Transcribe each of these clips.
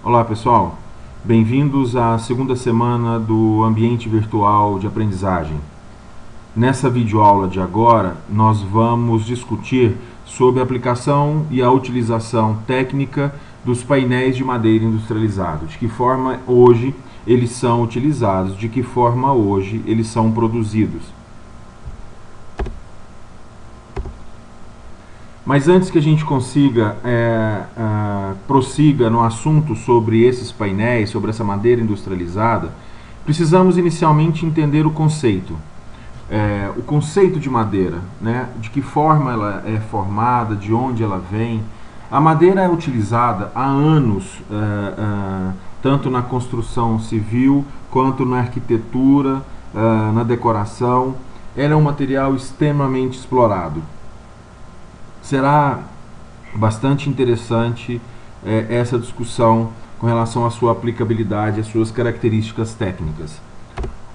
Olá pessoal, bem-vindos à segunda semana do Ambiente Virtual de Aprendizagem. Nessa videoaula de agora, nós vamos discutir sobre a aplicação e a utilização técnica dos painéis de madeira industrializados, de que forma hoje eles são utilizados, de que forma hoje eles são produzidos. Mas antes que a gente consiga prossiga no assunto sobre esses painéis, sobre essa madeira industrializada, precisamos inicialmente entender o conceito. O conceito de madeira, né? De que forma ela é formada, de onde ela vem. A madeira é utilizada há anos, tanto na construção civil, quanto na arquitetura, na decoração. Ela é um material extremamente explorado. Será bastante interessante essa discussão com relação à sua aplicabilidade, às suas características técnicas.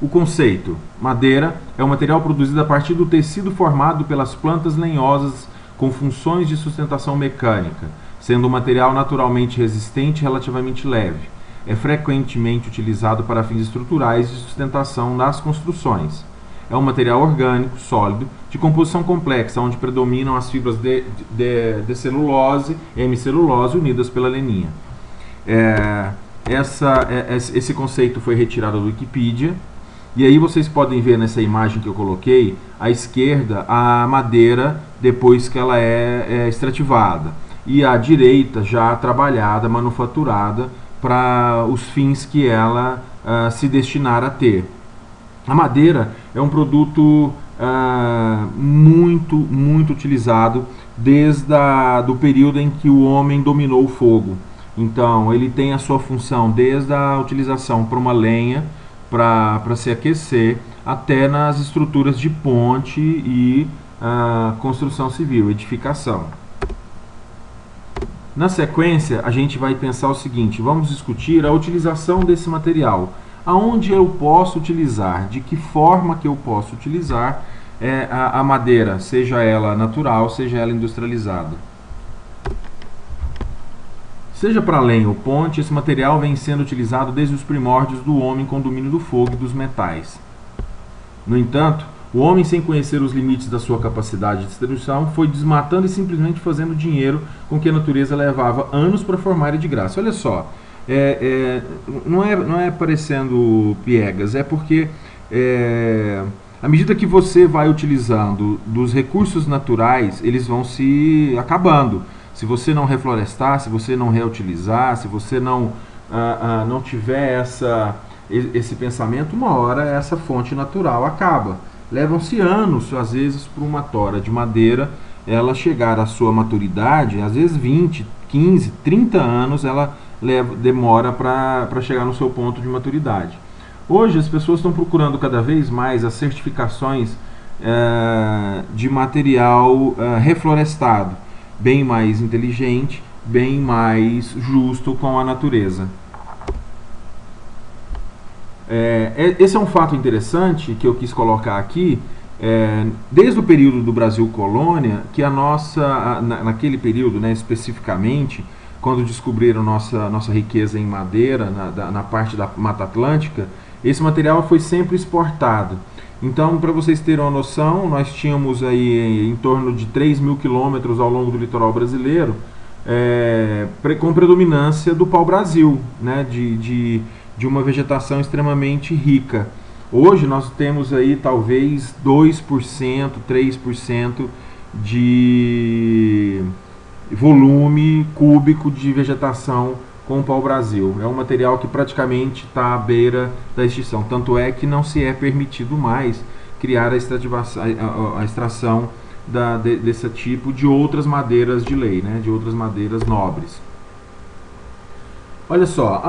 O conceito: madeira é um material produzido a partir do tecido formado pelas plantas lenhosas com funções de sustentação mecânica, sendo um material naturalmente resistente e relativamente leve. É frequentemente utilizado para fins estruturais de sustentação nas construções. É um material orgânico, sólido, de composição complexa, onde predominam as fibras de celulose e hemicelulose unidas pela lininha. Esse conceito foi retirado do Wikipedia, e aí vocês podem ver nessa imagem que eu coloquei, à esquerda, a madeira depois que ela é extrativada, e à direita já trabalhada, manufaturada, para os fins que ela se destinar a ter. A madeira é um produto muito utilizado desde do período em que o homem dominou o fogo. Então, ele tem a sua função desde a utilização para uma lenha, para se aquecer, até nas estruturas de ponte e construção civil, edificação. Na sequência, a gente vai pensar o seguinte: vamos discutir a utilização desse material. Aonde eu posso utilizar, de que forma que eu posso utilizar a madeira, seja ela natural, seja ela industrializada. Seja para lenha ou ponte, esse material vem sendo utilizado desde os primórdios do homem com domínio do fogo e dos metais. No entanto, o homem, sem conhecer os limites da sua capacidade de destruição, foi desmatando e simplesmente fazendo dinheiro com que a natureza levava anos para formar e de graça. Olha só. Não é parecendo piegas, é porque à medida que você vai utilizando dos recursos naturais, eles vão se acabando. Se você não reflorestar, se você não reutilizar, se você não tiver esse pensamento, uma hora essa fonte natural acaba. Levam-se anos, às vezes, para uma tora de madeira ela chegar à sua maturidade, às vezes 20, 15, 30 anos ela demora para chegar no seu ponto de maturidade. Hoje as pessoas estão procurando cada vez mais as certificações de material reflorestado, bem mais inteligente, bem mais justo com a natureza. Esse é um fato interessante que eu quis colocar aqui. Desde o período do Brasil colônia, que naquele período, né, especificamente, quando descobriram nossa riqueza em madeira, na parte da Mata Atlântica, esse material foi sempre exportado. Então, para vocês terem uma noção, nós tínhamos aí em torno de 3.000 quilômetros ao longo do litoral brasileiro, com predominância do pau-brasil, né, de uma vegetação extremamente rica. Hoje nós temos aí talvez 2%, 3% de volume cúbico de vegetação com o pau-brasil. É um material que praticamente está à beira da extinção. Tanto é que não se é permitido mais criar a extração desse tipo de outras madeiras de lei, né, de outras madeiras nobres. Olha só,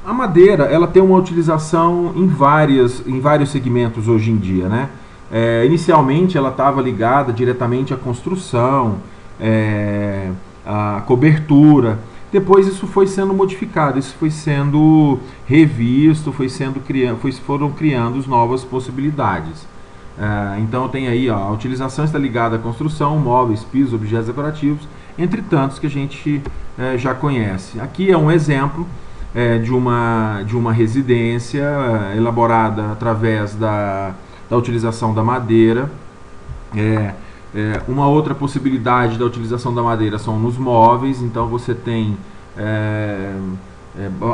a madeira ela tem uma utilização em vários segmentos hoje em dia, né? Inicialmente ela estava ligada diretamente à construção, à cobertura. Depois isso foi sendo modificado, isso foi sendo revisto, foram criando novas possibilidades. Então tem aí a utilização está ligada à construção, móveis, pisos, objetos decorativos. entre tantos que a gente já conhece. Aqui é um exemplo de uma residência elaborada através da utilização da madeira. Uma outra possibilidade da utilização da madeira são nos móveis, então você tem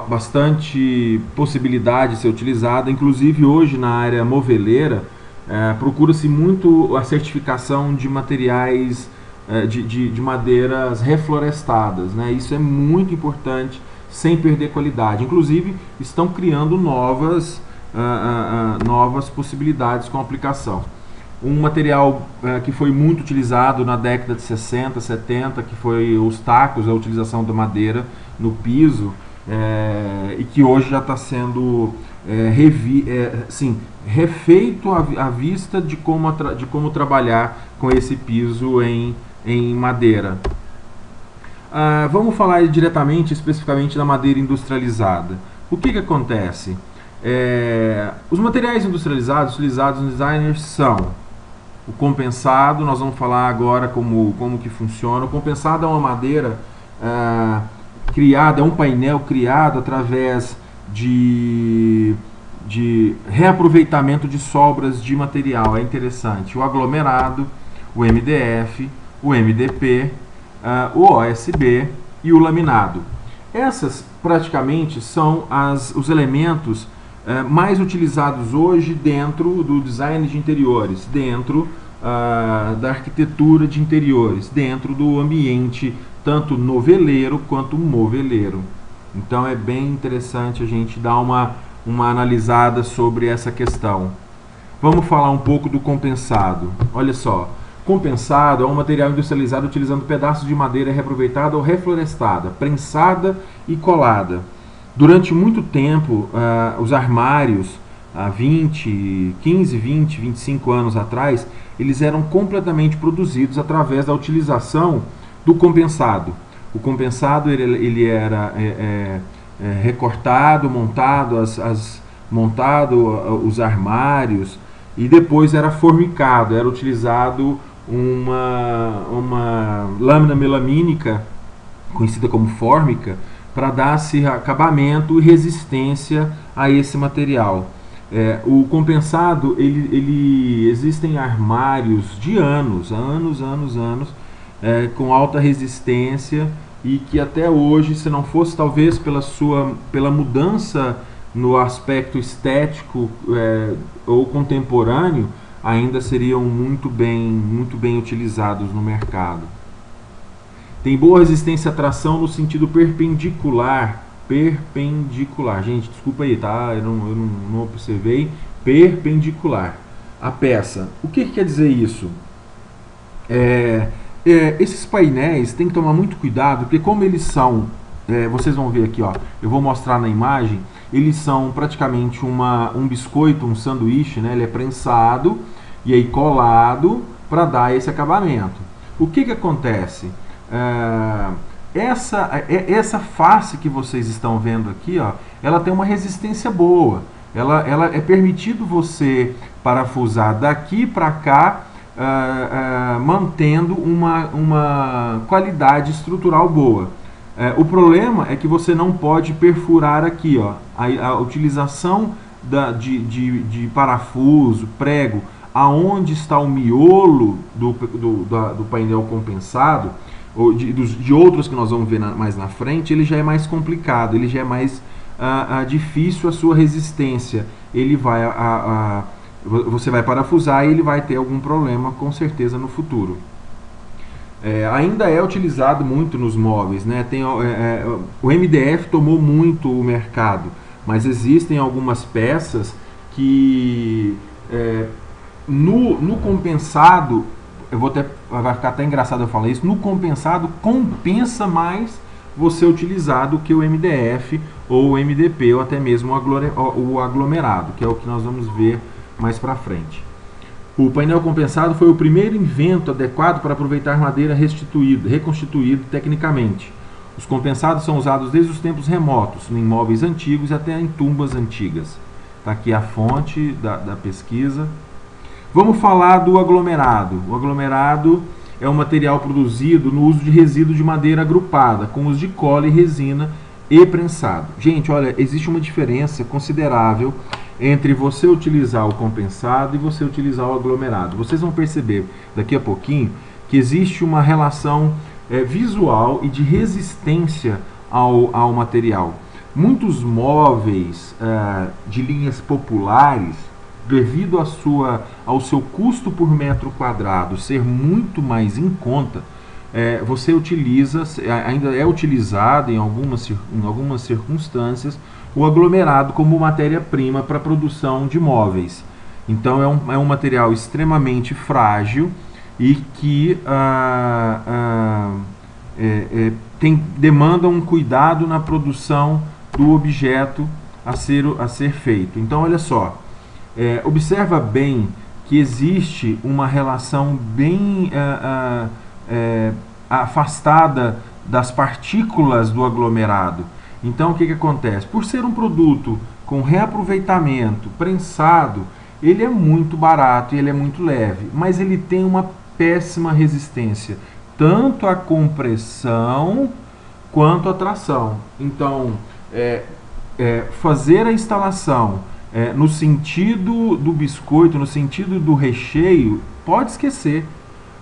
bastante possibilidade de ser utilizada, inclusive hoje na área moveleira procura-se muito a certificação de materiais de madeiras reflorestadas, né? Isso é muito importante, sem perder qualidade. Inclusive estão criando novas possibilidades com a aplicação. Um material que foi muito utilizado na década de 60, 70, que foi os tacos, a utilização da madeira no piso, e que hoje já está sendo refeito à vista de como trabalhar com esse piso em madeira. Vamos falar diretamente, especificamente da madeira industrializada. O que acontece? Os materiais industrializados utilizados no designer são o compensado. Nós vamos falar agora como que funciona. O compensado é uma madeira criada, é um painel criado através de reaproveitamento de sobras de material. É interessante. O aglomerado, o MDF, o MDP, o OSB e o laminado. Essas praticamente são os elementos mais utilizados hoje dentro do design de interiores, dentro da arquitetura de interiores, dentro do ambiente tanto noveleiro quanto moveleiro. Então é bem interessante a gente dar uma analisada sobre essa questão. Vamos falar um pouco do compensado. Olha só, compensado é um material industrializado utilizando pedaços de madeira reaproveitada ou reflorestada, prensada e colada. Durante muito tempo, os armários, há 15, 20, 25 anos atrás, eles eram completamente produzidos através da utilização do compensado. O compensado ele era recortado, montado os armários e depois era formicado, era utilizado uma lâmina melamínica, conhecida como fórmica, para dar-se acabamento e resistência a esse material. O compensado, existem armários de anos, com alta resistência e que até hoje, se não fosse talvez pela mudança no aspecto estético ou contemporâneo, ainda seriam muito bem utilizados no mercado. Tem boa resistência à tração no sentido perpendicular. Gente, desculpa aí, tá? Eu não observei. Perpendicular. A peça. O que quer dizer isso? Esses painéis tem que tomar muito cuidado, porque como eles são, vocês vão ver aqui, ó, eu vou mostrar na imagem, eles são praticamente um biscoito, um sanduíche, né? Ele é prensado e aí colado para dar esse acabamento. O que acontece? Essa face que vocês estão vendo aqui, ó, ela tem uma resistência boa. Ela é permitido você parafusar daqui para cá, mantendo uma qualidade estrutural boa. O problema é que você não pode perfurar aqui, ó, a utilização de parafuso, prego, aonde está o miolo do painel compensado, ou de outros que nós vamos ver mais na frente, ele já é mais complicado, ele já é mais difícil a sua resistência. Você vai parafusar e ele vai ter algum problema com certeza no futuro. Ainda é utilizado muito nos móveis, né? O MDF tomou muito o mercado, mas existem algumas peças que no compensado, vai ficar até engraçado eu falar isso, no compensado compensa mais você utilizar do que o MDF ou o MDP ou até mesmo o aglomerado, que é o que nós vamos ver mais para frente. O painel compensado foi o primeiro invento adequado para aproveitar madeira reconstituída tecnicamente. Os compensados são usados desde os tempos remotos, em móveis antigos e até em tumbas antigas. Está aqui a fonte da pesquisa. Vamos falar do aglomerado. O aglomerado é um material produzido no uso de resíduo de madeira agrupada, com uso de cola e resina e prensado. Gente, olha, existe uma diferença considerável entre você utilizar o compensado e você utilizar o aglomerado. Vocês vão perceber daqui a pouquinho que existe uma relação visual e de resistência ao material. Muitos móveis de linhas populares, devido ao seu custo por metro quadrado ser muito mais em conta, você utiliza, ainda é utilizado em algumas circunstâncias, o aglomerado como matéria-prima para a produção de móveis. Então é um material extremamente frágil e que demanda um cuidado na produção do objeto a ser feito. Então olha só, observa bem que existe uma relação bem afastada das partículas do aglomerado. Então o que acontece? Por ser um produto com reaproveitamento, prensado, ele é muito barato e ele é muito leve, mas ele tem uma péssima resistência, tanto à compressão quanto à tração. Então, fazer a instalação no sentido do biscoito, no sentido do recheio, pode esquecer.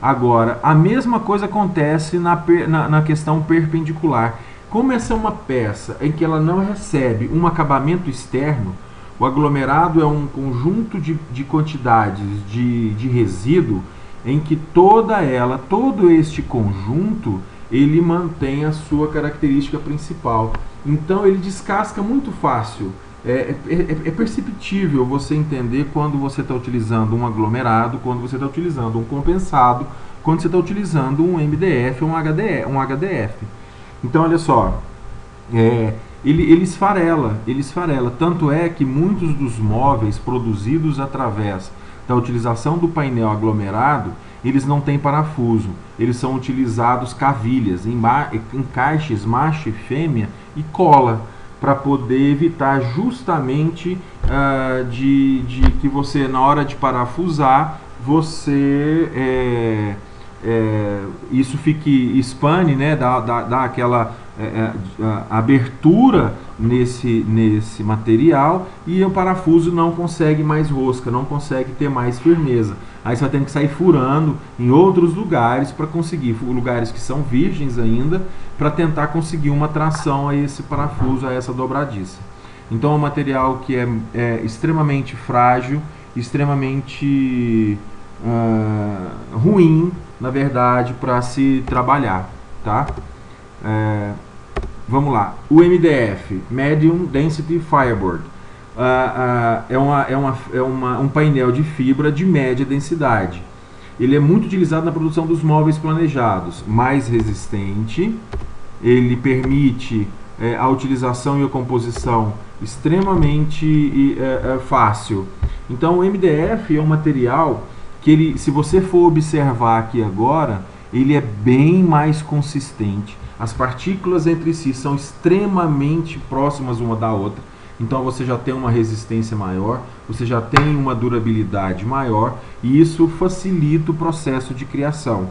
Agora, a mesma coisa acontece na questão perpendicular. Como essa é uma peça em que ela não recebe um acabamento externo, o aglomerado é um conjunto de quantidades de resíduo em que todo este conjunto, ele mantém a sua característica principal. Então ele descasca muito fácil. É perceptível você entender quando você está utilizando um aglomerado, quando você está utilizando um compensado, quando você está utilizando um MDF ou um HDF. Então olha só, ele esfarela. Tanto é que muitos dos móveis produzidos através da utilização do painel aglomerado, eles não têm parafuso, eles são utilizados cavilhas, encaixes macho e fêmea e cola, para poder evitar justamente de que você, na hora de parafusar, isso espane, né, dá aquela abertura nesse material, e o parafuso não consegue mais rosca, não consegue ter mais firmeza. Aí você vai ter que sair furando em outros lugares para conseguir, lugares que são virgens ainda, para tentar conseguir uma tração a esse parafuso, a essa dobradiça. Então é um material que é extremamente frágil, extremamente ruim, na verdade, para se trabalhar, tá? Vamos lá, o MDF, Medium Density Fireboard, um painel de fibra de média densidade. Ele é muito utilizado na produção dos móveis planejados, mais resistente, ele permite a utilização e a composição extremamente fácil. Então o MDF é um material que se você for observar aqui agora, ele é bem mais consistente. As partículas entre si são extremamente próximas uma da outra. Então você já tem uma resistência maior, você já tem uma durabilidade maior, e isso facilita o processo de criação.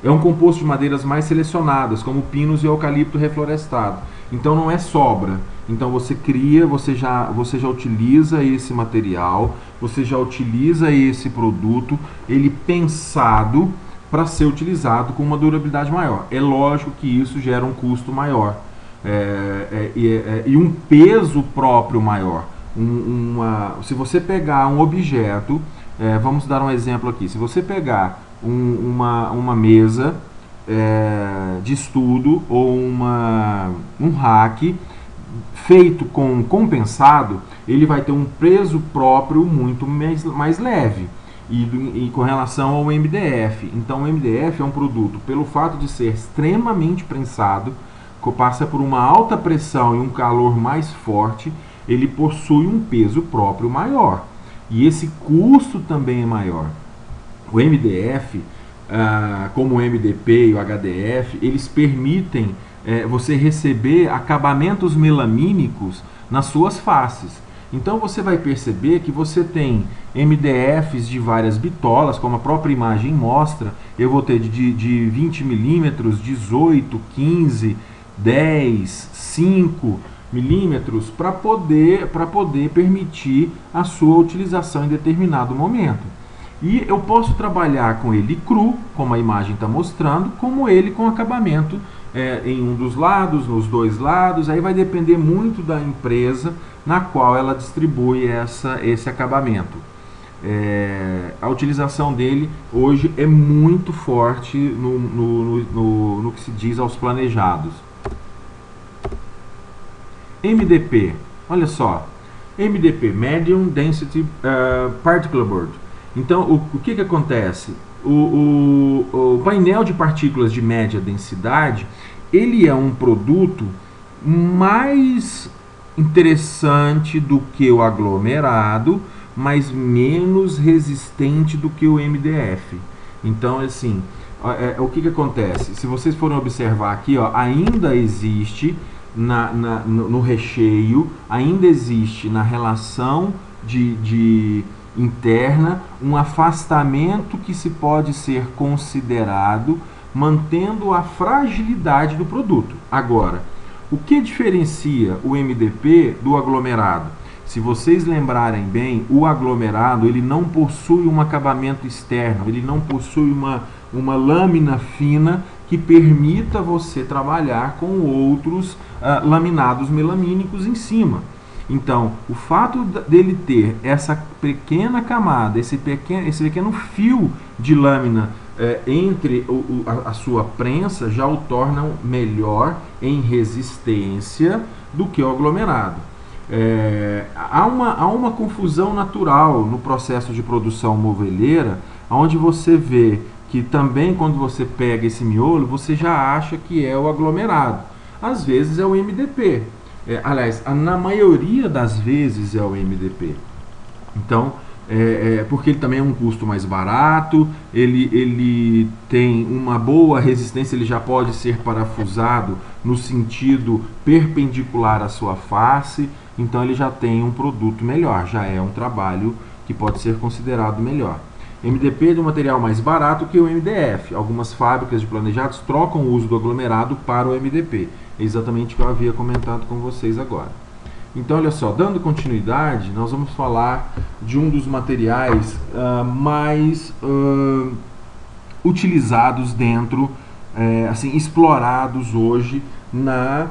É um composto de madeiras mais selecionadas, como pinos e eucalipto reflorestado. Então não é sobra. Então você cria, você já utiliza esse material, você já utiliza esse produto, ele pensado para ser utilizado com uma durabilidade maior. É lógico que isso gera um custo maior e um peso próprio maior. Se você pegar um objeto, vamos dar um exemplo aqui, se você pegar uma mesa de estudo ou um rack feito com compensado, ele vai ter um peso próprio muito mais leve. E com relação ao MDF, então o MDF é um produto, pelo fato de ser extremamente prensado, que passa por uma alta pressão e um calor mais forte, ele possui um peso próprio maior, e esse custo também é maior. O MDF, como o MDP e o HDF, eles permitem você receber acabamentos melamínicos nas suas faces. Então você vai perceber que você tem MDFs de várias bitolas, como a própria imagem mostra. Eu vou ter de 20 milímetros, 18, 15, 10, 5 milímetros para poder permitir a sua utilização em determinado momento. E eu posso trabalhar com ele cru, como a imagem está mostrando, como ele com acabamento em um dos lados, nos dois lados. Aí vai depender muito da empresa na qual ela distribui esse acabamento. A utilização dele hoje é muito forte no que se diz aos planejados. MDP, olha só, MDP, Medium Density Particle Board. Então, o que acontece? O painel de partículas de média densidade, ele é um produto mais interessante do que o aglomerado, mas menos resistente do que o MDF. Então, assim, o que acontece? Se vocês forem observar aqui, ó, ainda existe no recheio, ainda existe na relação de interna um afastamento que se pode ser considerado, mantendo a fragilidade do produto. Agora, o que diferencia o MDP do aglomerado? Se vocês lembrarem bem, o aglomerado ele não possui um acabamento externo, ele não possui uma lâmina fina que permita você trabalhar com outros laminados melamínicos em cima. Então, o fato dele ter essa pequena camada, esse pequeno fio de lâmina entre a sua prensa já o torna melhor em resistência do que o aglomerado. Há uma confusão natural no processo de produção moveleira, onde você vê que também quando você pega esse miolo, você já acha que é o aglomerado. Às vezes é o MDP. Aliás, na maioria das vezes é o MDP. Então, porque ele também é um custo mais barato, ele tem uma boa resistência, ele já pode ser parafusado no sentido perpendicular à sua face, então ele já tem um produto melhor, já é um trabalho que pode ser considerado melhor. MDP é de um material mais barato que o MDF. Algumas fábricas de planejados trocam o uso do aglomerado para o MDP. É exatamente o que eu havia comentado com vocês agora. Então, olha só, dando continuidade, nós vamos falar de um dos materiais mais utilizados dentro, assim, explorados hoje na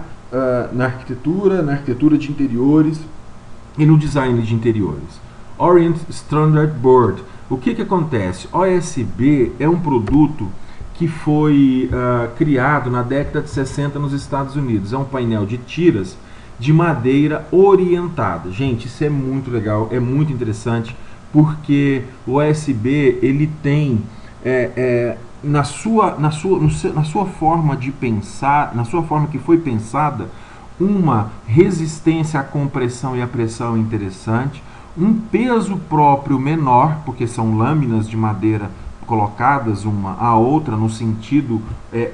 arquitetura de interiores e no design de interiores. Orient Standard Board. O que acontece? OSB é um produto que foi criado na década de 60 nos Estados Unidos. É um painel de tiras de madeira orientada. Gente, isso é muito legal, é muito interessante, porque o OSB ele tem na sua forma de pensar, na sua forma que foi pensada, uma resistência à compressão e à pressão interessante, um peso próprio menor, porque são lâminas de madeira colocadas uma à outra no sentido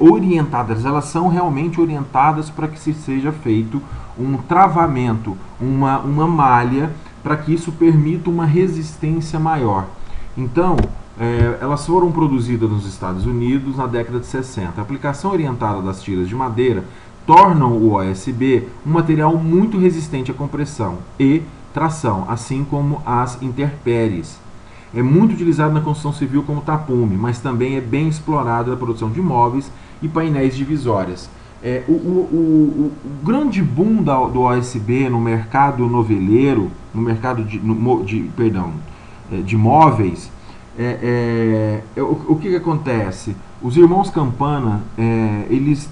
orientadas, elas são realmente orientadas para que se seja feito um travamento, uma malha, para que isso permita uma resistência maior. Então, elas foram produzidas nos Estados Unidos na década de 60. A aplicação orientada das tiras de madeira tornam o OSB um material muito resistente à compressão e tração, assim como as intempéries. É muito utilizado na construção civil como tapume, mas também é bem explorado na produção de móveis e painéis divisórias. O grande boom do OSB no mercado noveleiro, no mercado de móveis, o que acontece? Os irmãos Campana, eles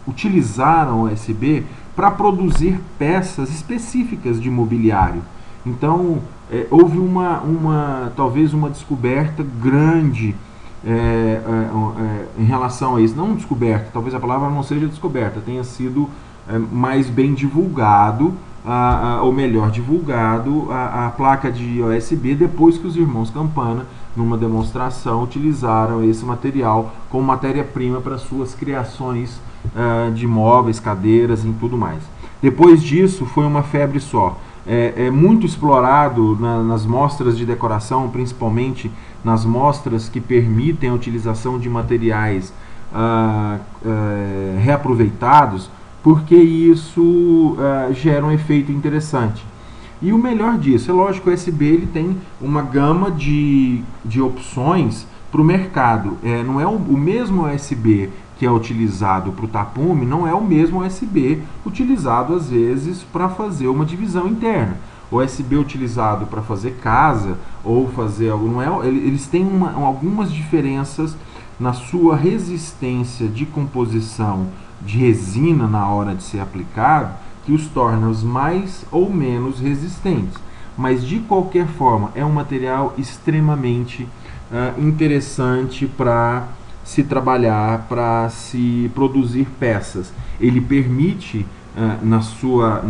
utilizaram o OSB para produzir peças específicas de mobiliário. Então, houve talvez uma descoberta grande em relação a isso. Não descoberta, talvez a palavra não seja descoberta, tenha sido mais bem divulgado, ou melhor, divulgado a placa de OSB depois que os irmãos Campana, numa demonstração, utilizaram esse material como matéria-prima para suas criações de móveis, cadeiras e tudo mais. Depois disso, foi uma febre só. É muito explorado nas mostras de decoração, principalmente nas mostras que permitem a utilização de materiais reaproveitados, porque isso gera um efeito interessante. E o melhor disso, é lógico, o USB ele tem uma gama de opções para o mercado. Não é o mesmo USB que é utilizado para o tapume, não é o mesmo USB utilizado às vezes para fazer uma divisão interna. O USB utilizado para fazer casa ou fazer algo, não é, eles têm algumas diferenças na sua resistência de composição de resina na hora de ser aplicado, que os torna os mais ou menos resistentes. Mas de qualquer forma, é um material extremamente interessante para se trabalhar, para se produzir peças. Ele permite, na sua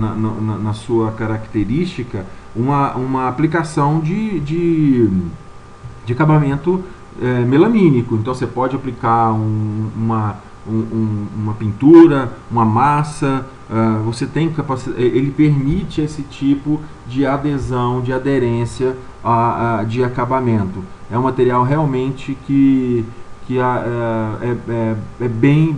característica, uma aplicação de acabamento melamínico. Então você pode aplicar uma pintura, uma massa, você tem capacidade, ele permite esse tipo de adesão, de aderência de acabamento. É um material realmente que é bem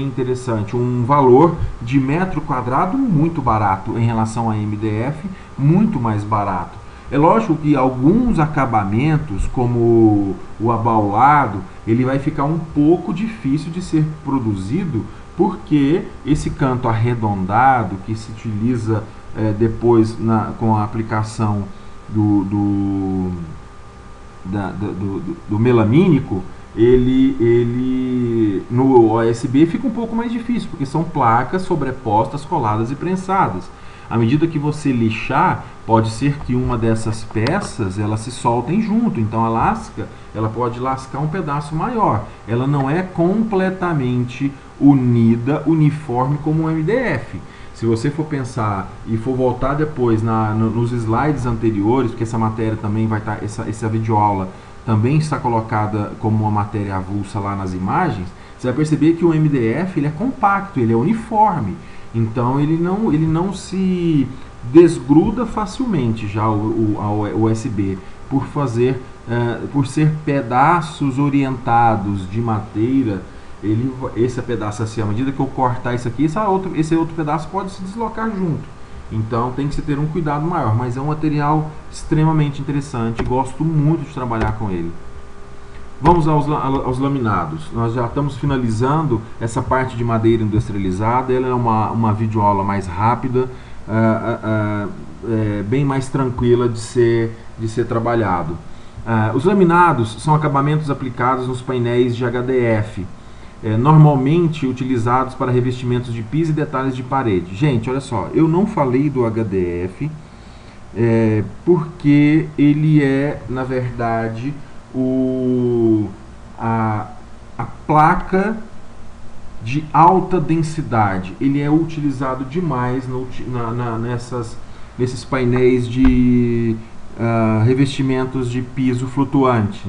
interessante. Um valor de metro quadrado muito barato em relação a MDF, muito mais barato. É lógico que alguns acabamentos, como o abaulado, ele vai ficar um pouco difícil de ser produzido, porque esse canto arredondado que se utiliza depois com a aplicação do melamínico, ele no OSB fica um pouco mais difícil, porque são placas sobrepostas, coladas e prensadas. À medida que você lixar, pode ser que uma dessas peças elas se soltem junto, então ela pode lascar um pedaço maior. Ela não é completamente unida, uniforme como o MDF. Se você for pensar e for voltar depois nos slides anteriores, porque essa matéria também vai estar, essa videoaula também está colocada como uma matéria avulsa lá nas imagens, você vai perceber que o MDF ele é compacto, ele é uniforme. Então ele não se desgruda facilmente já o USB, por ser pedaços orientados de madeira. Esse pedaço assim, à medida que eu cortar isso aqui, esse outro pedaço pode se deslocar junto. Então tem que se ter um cuidado maior, mas é um material extremamente interessante, gosto muito de trabalhar com ele. Vamos aos laminados. Nós já estamos finalizando essa parte de madeira industrializada. Ela é uma videoaula mais rápida, bem mais tranquila de ser trabalhado. Os laminados são acabamentos aplicados nos painéis de HDF, normalmente utilizados para revestimentos de piso e detalhes de parede. Gente, olha só, eu não falei do HDF, porque ele é, na verdade, a placa de alta densidade. Ele é utilizado demais nesses painéis de revestimentos de piso flutuante.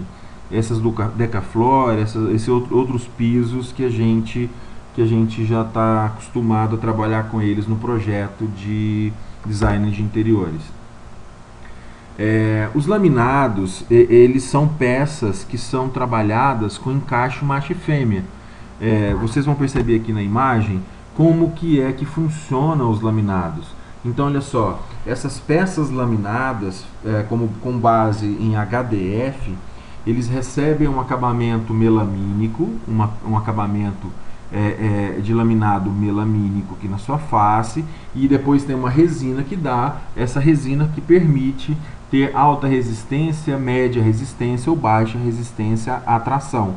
Essas do Decaflor, esses outros pisos que a gente já está acostumado a trabalhar com eles no projeto de design de interiores. Os laminados, eles são peças que são trabalhadas com encaixe macho e fêmea. Vocês vão perceber aqui na imagem como que funcionam os laminados. Então olha só, essas peças laminadas, com base em HDF, eles recebem um acabamento melamínico, um acabamento de laminado melamínico aqui na sua face, e depois tem uma resina essa resina que permite ter alta resistência, média resistência ou baixa resistência à tração.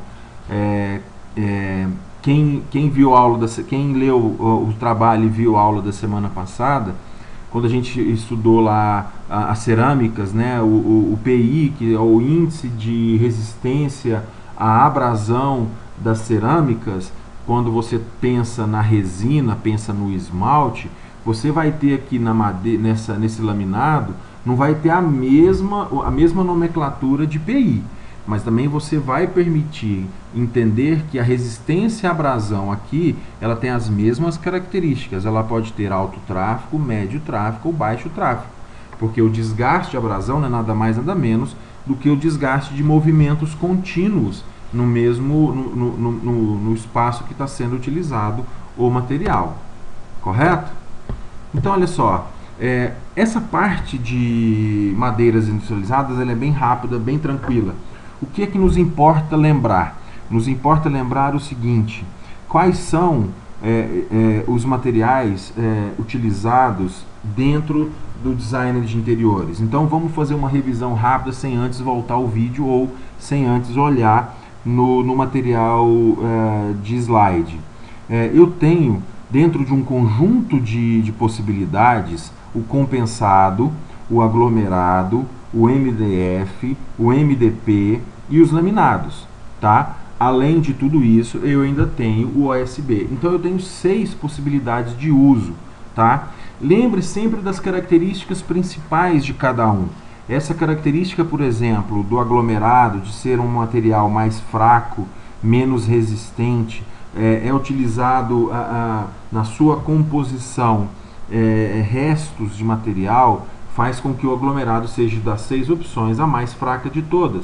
Quem viu a aula quem leu o trabalho e viu a aula da semana passada, quando a gente estudou lá as cerâmicas, né, o PI, que é o índice de resistência à abrasão das cerâmicas, quando você pensa na resina, pensa no esmalte, você vai ter aqui nesse laminado, não vai ter a mesma nomenclatura de PI. mas também você vai permitir entender que a resistência à abrasão aqui, ela tem as mesmas características. Ela pode ter alto tráfego, médio tráfego ou baixo tráfego, porque o desgaste de abrasão não é nada mais nada menos do que o desgaste de movimentos contínuos no mesmo no espaço que está sendo utilizado o material, correto? Então olha só, essa parte de madeiras industrializadas ela é bem rápida, bem tranquila. O que é que nos importa lembrar? Nos importa lembrar o seguinte: quais são os materiais utilizados dentro do design de interiores. Então vamos fazer uma revisão rápida sem antes voltar o vídeo ou sem antes olhar no material de slide. Eu tenho dentro de um conjunto de possibilidades o compensado, o aglomerado, o MDF, o MDP e os laminados, tá? Além de tudo isso, eu ainda tenho o OSB. Então eu tenho 6 possibilidades de uso, tá? Lembre sempre das características principais de cada um. Essa característica, por exemplo, do aglomerado, de ser um material mais fraco, menos resistente, é utilizado na sua composição restos de material, faz com que o aglomerado seja das 6 opções a mais fraca de todas.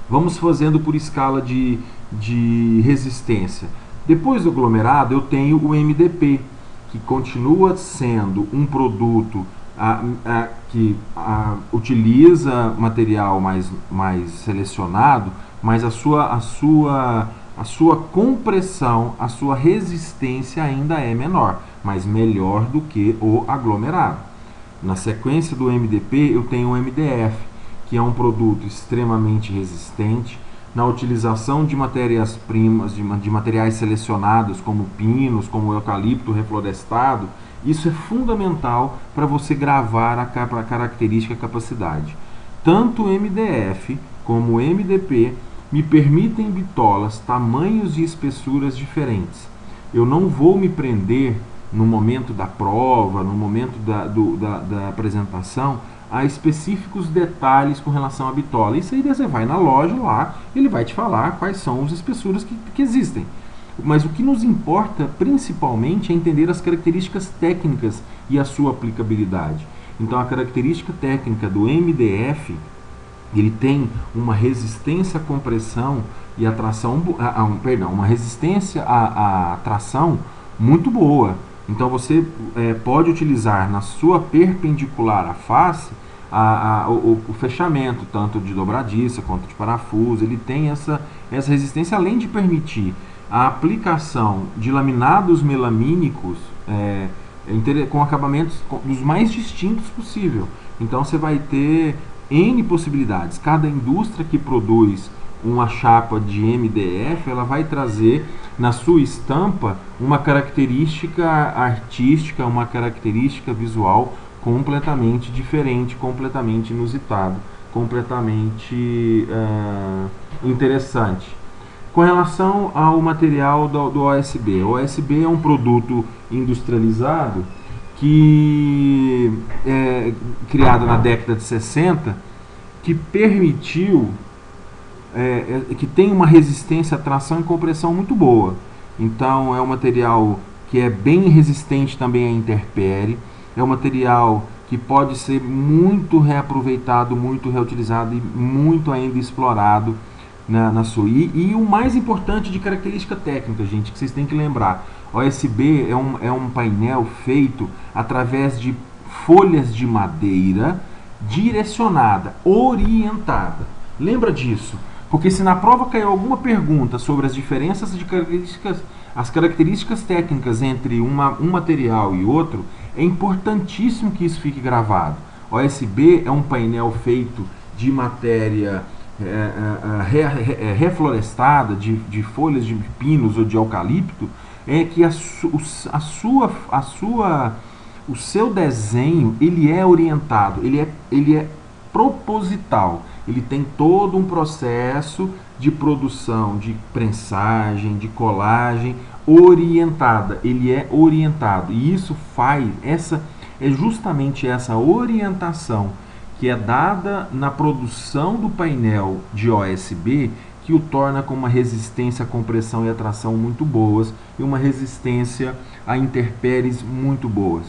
Vamos fazendo por escala de resistência. Depois do aglomerado, eu tenho o MDP, que continua sendo um produto que utiliza material mais selecionado, mas a sua compressão, a sua resistência ainda é menor, mas melhor do que o aglomerado. Na sequência do MDP, eu tenho o MDF, que é um produto extremamente resistente na utilização de matérias-primas, de materiais selecionados, como pinos, como eucalipto reflorestado. Isso é fundamental para você gravar a característica e a capacidade. Tanto o MDF como o MDP me permitem bitolas, tamanhos e espessuras diferentes. Eu não vou me prender no momento da prova, no momento da apresentação, a específicos detalhes com relação à bitola. Isso aí você vai na loja lá, ele vai te falar quais são as espessuras que existem. Mas o que nos importa principalmente é entender as características técnicas e a sua aplicabilidade. Então a característica técnica do MDF, ele tem uma resistência à compressão e à tração, uma resistência à tração muito boa. Então você pode utilizar na sua perpendicular à face o fechamento, tanto de dobradiça quanto de parafuso. Ele tem essa resistência, além de permitir a aplicação de laminados melamínicos com acabamentos dos mais distintos possível. Então você vai ter N possibilidades. Cada indústria que produz uma chapa de MDF, ela vai trazer na sua estampa uma característica artística, uma característica visual completamente diferente, completamente inusitado, completamente interessante. Com relação ao material do OSB, o OSB é um produto industrializado que é criado na década de 60, que permitiu que tem uma resistência à tração e compressão muito boa. Então é um material que é bem resistente também à intempérie, é um material que pode ser muito reaproveitado, muito reutilizado e muito ainda explorado na sua. E o mais importante de característica técnica, gente, que vocês têm que lembrar: OSB é um painel feito através de folhas de madeira direcionada, orientada. Lembra disso? Porque se na prova caiu alguma pergunta sobre as diferenças de características, as características técnicas entre um material e outro, é importantíssimo que isso fique gravado. OSB é um painel feito de matéria reflorestada, de folhas de pinos ou de eucalipto, que o seu desenho ele é orientado, ele é proposital. Ele tem todo um processo de produção, de prensagem, de colagem orientada. Ele é orientado. E isso é justamente essa orientação que é dada na produção do painel de OSB, que o torna com uma resistência à compressão e à tração muito boas e uma resistência a intempéries muito boas.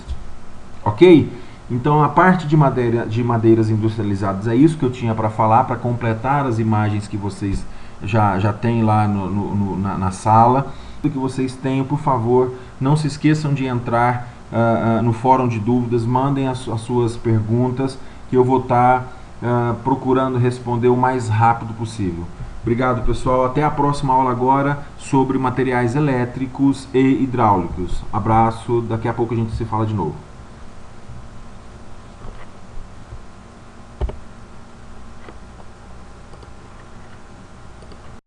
Ok? Então a parte de madeiras industrializadas é isso que eu tinha para falar, para completar as imagens que vocês já têm lá na sala. Que vocês tenham, por favor, não se esqueçam de entrar no fórum de dúvidas, mandem as suas perguntas, que eu vou estar procurando responder o mais rápido possível. Obrigado, pessoal. Até a próxima aula agora sobre materiais elétricos e hidráulicos. Abraço. Daqui a pouco a gente se fala de novo.